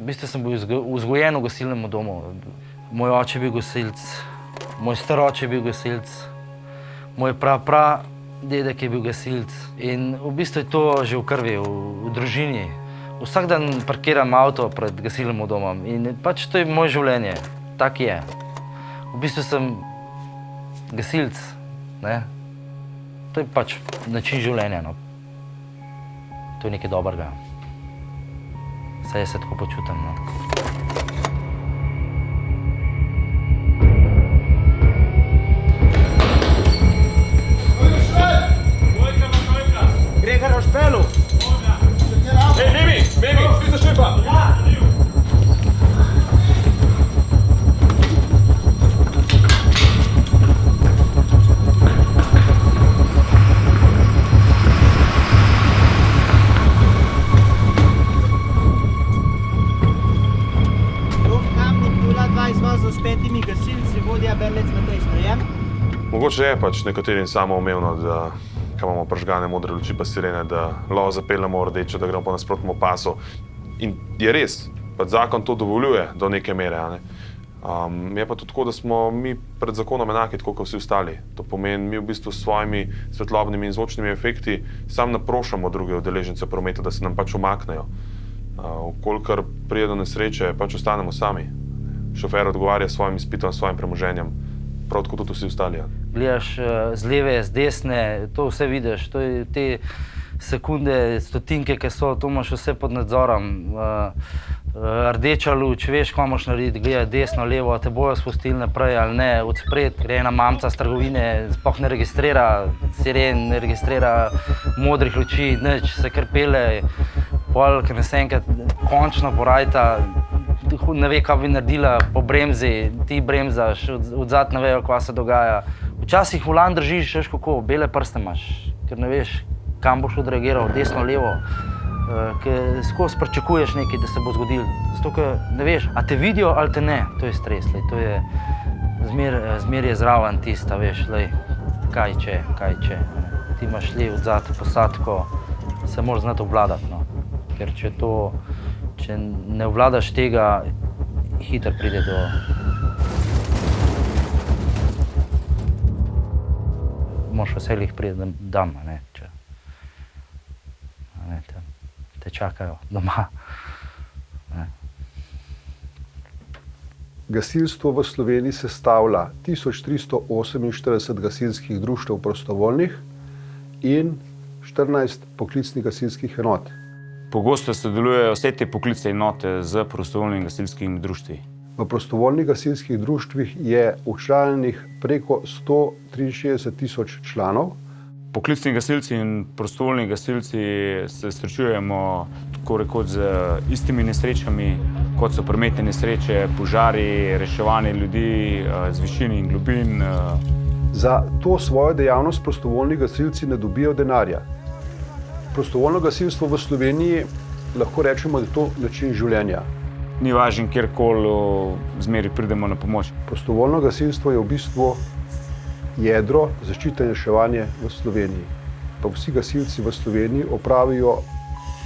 bistvu sem bil vzgojen v gasilnem domu. Moj oče je bil gasilec, moj star oče je bil gasilec, moj dedek je bil gasilec in v bistvu je to že v krvi, v družini. Vsak dan parkiram avto pred gasilnim domom in pač to je moje življenje, tak je. V bistvu sem gasilec, ne? To je pač način življenja, no. To je nekaj dobrega. Saj jaz se tako počutim, no. Gregor, boš pelil? Hej, Nemi, šli za šefa! S 5 gasilci, vodja Berlec Matej, sprejem? Mogoče je pač nekaterim samoumevno, da imamo prižgane modre luči pa sirene, da lov zapeljemo rdeče, da gremo po nasprotnemu pasu. In je res, pač zakon to dovoljuje do neke mere. Je pa to tako, da smo mi pred zakonom enaki, tako kot vsi ostali. To pomeni, mi v bistvu s svojimi svetlobnimi in zvočnimi efekti sam naprošamo druge udeležence prometa, da se nam pač umaknejo. Kolikor pride do nesreče, pač ostanemo sami. Šofer odgovarja s svojim izpitom, s svojim premoženjem, prav tako tudi vsi ostali. Gledaš z leve, z desne, to vse vidiš, to je te sekunde, stotinke, ki so, to imaš vse pod nadzorom. Rdeča luč, veš, kaj moraš narediti, gledaj desno, levo, te bojo spustili naprej ali ne, odspred gre ena mamca z trgovine, sploh ne registrira siren, ne registrira modrih luči, nič, se kar pele, pol, ker ne se enkrat končno porajta, ne ve, kaj bi naredila po bremzi, ti bremzaš, odzad ne vejo, kaj se dogaja. Včasih volan držiš, veš kako, bele prste imaš, ker ne veš, kam boš odreagiral, desno, levo, ker skozi pričakuješ nekaj, da se bo zgodilo. Zato, ker ne veš, a te vidijo ali te ne, to je stres, to je, zmer je zraven tista, veš, kaj če. Ti imaš odzad posadko, se moraš znati obvladati, no. Ker če ne obvladaš tega, hitro pride do... Moraš veselih priti dam, ne, če... Te čakajo doma. Gasilstvo v Sloveniji sestavlja 1348 gasilskih društev prostovoljnih in 14 poklicnih gasilskih enot. Pogosto sodelujejo vse te poklicne enote z prostovoljnimi gasilskimi društvi. V prostovoljnih gasilskih društvih je včlanjenih preko 163 tisoč članov. Poklicni gasilci in prostovoljni gasilci se srečujemo tako rekoč z istimi nesrečami, kot so prometne nesreče, požari, reševanje ljudi z višin in globin. Za to svojo dejavnost prostovoljni gasilci ne dobijo denarja. Prostovoljno gasilstvo v Sloveniji lahko rečemo, da je to način življenja. Ni važno, kjerkoli zmeri pridemo na pomoč. Prostovoljno gasilstvo je v bistvu jedro zaščite in reševanje v Sloveniji. Pa vsi gasilci v Sloveniji opravijo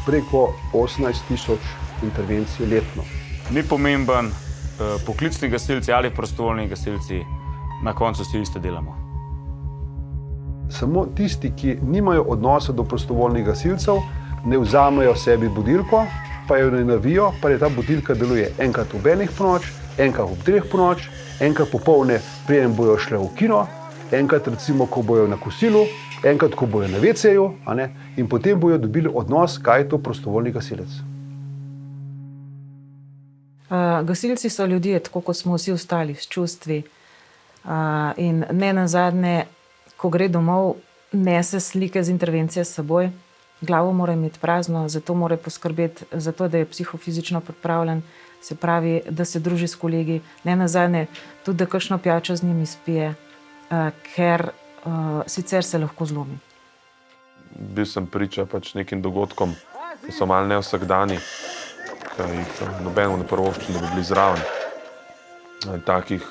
preko 18 tisoč intervencij letno. Ni pomemben, poklicni gasilci ali prostovoljni gasilci, na koncu vsi isto delamo. Samo tisti, ki nimajo odnosa do prostovoljnih gasilcev, ne vzamejo sebi budilko, pa jo ne navijo, pa je ta budilka deluje enkrat ob 1 ponoč, enkrat ob 3 ponoč, enkrat popoldne, preden bojo šle v kino, enkrat recimo, ko bojo na kosilu, enkrat, ko bojo na WC-ju, in potem bojo dobili odnos, kaj je to prostovoljni gasilec. Gasilci so ljudje, tako kot smo vsi ostali, s čustvi. In ne nazadnje, ko gre domov, nese slike z intervencije s seboj. Glavo mora imeti prazno, zato mora poskrbeti za to, da je psihofizično pripravljen, se pravi, da se druži s kolegi. Ne nazadnje, tudi da kakšno pijačo z njimi spije, ker sicer se lahko zlomi. Bil sem priča pač nekim dogodkom, ki so malo nevsakdani, ki jih nobenemu ne privoščim, da bi bili zraven. Takih,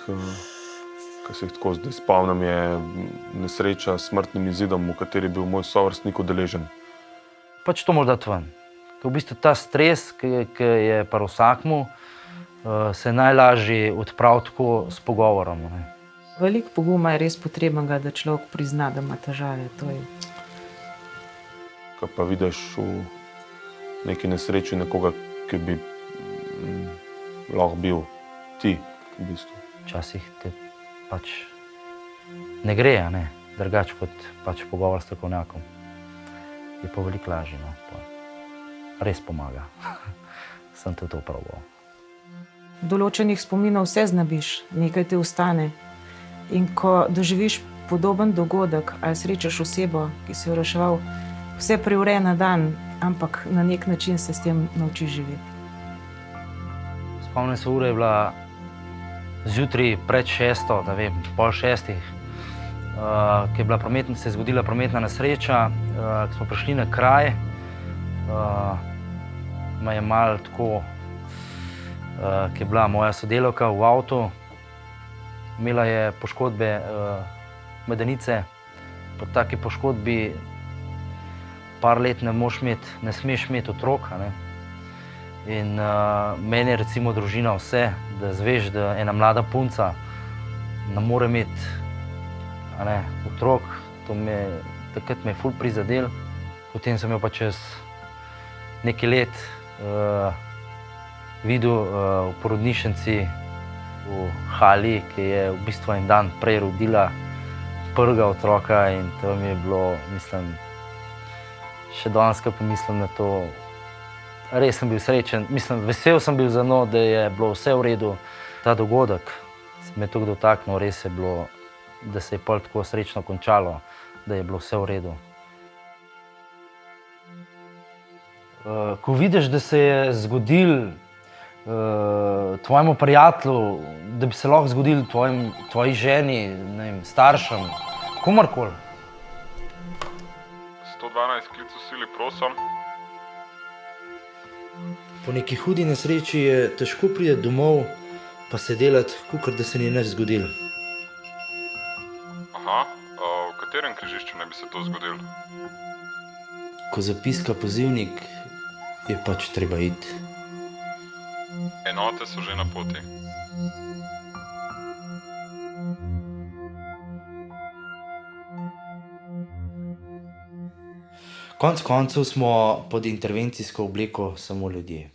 ki se jih tako zdaj spomnim, je nesreča s smrtnim izidom, v kateri je bil moj sovrstnik udeležen. Pač to moraš dati ven. Ker v bistvu ta stres, ki je pri vsakmu, se najlažje odpravi tako s pogovorom. Ne. Veliko poguma je res potrebnega, da človek prizna, da ima težave. To je. Ko pa vidiš v neki nesreči nekoga, ki bi lahko bil ti, v bistvu. Včasih te pač ne gre, a ne, drugače kot pač pogovor s strokovnjakom. Je pa veliko lažje, no. Res pomaga. Sem to probal. Določenih spominov se znabiš, nekaj te ostane. In ko doživiš podoben dogodek ali srečaš osebo, ki si jo reševal, vse preure na dan, ampak na nek način se s tem naučiš živeti. Spomnim se, ura je bila zjutraj pred 6, ne vem, pol 6, ki se je zgodila prometna nesreča, ko smo prišli na kraj, me je malo tako, ki je bila moja sodelavka v avtu, imela je poškodbe medenice. Po taki poškodbi par let ne smeš imeti otrok. Ne? In meni je recimo družina vse, da zveš, da ena mlada punca ne more imeti otrok. Takrat me je ful prizadel. Potem sem jo pa čez nekaj let videl v porodnišnici v Hali, ki je v bistvu en dan prej rodila prvega otroka, in to mi je bilo, mislim, še danes, ko pomislim na to, res sem bil srečen. Mislim, vesel sem bil za njo, da je bilo vse v redu. Ta dogodek se me je tako dotaknil, res je bilo, da se je pol tako srečno končalo, da je bilo vse v redu. Ko vidiš, da se je zgodil tvojemu prijatelju, da bi se lahko zgodil tvoji ženi, ne vem, staršem, komurkoli. 112 klic v sili, prosim. Po neki hudi nesreči je težko priti domov, pa se delati, kakor da se ni nič zgodilo. Aha, v katerem križišču naj bi se to zgodilo? Ko zapiska pozivnik, je pač treba iti. Enote so že na poti. Konec koncev smo pod intervencijsko obleko samo ljudje.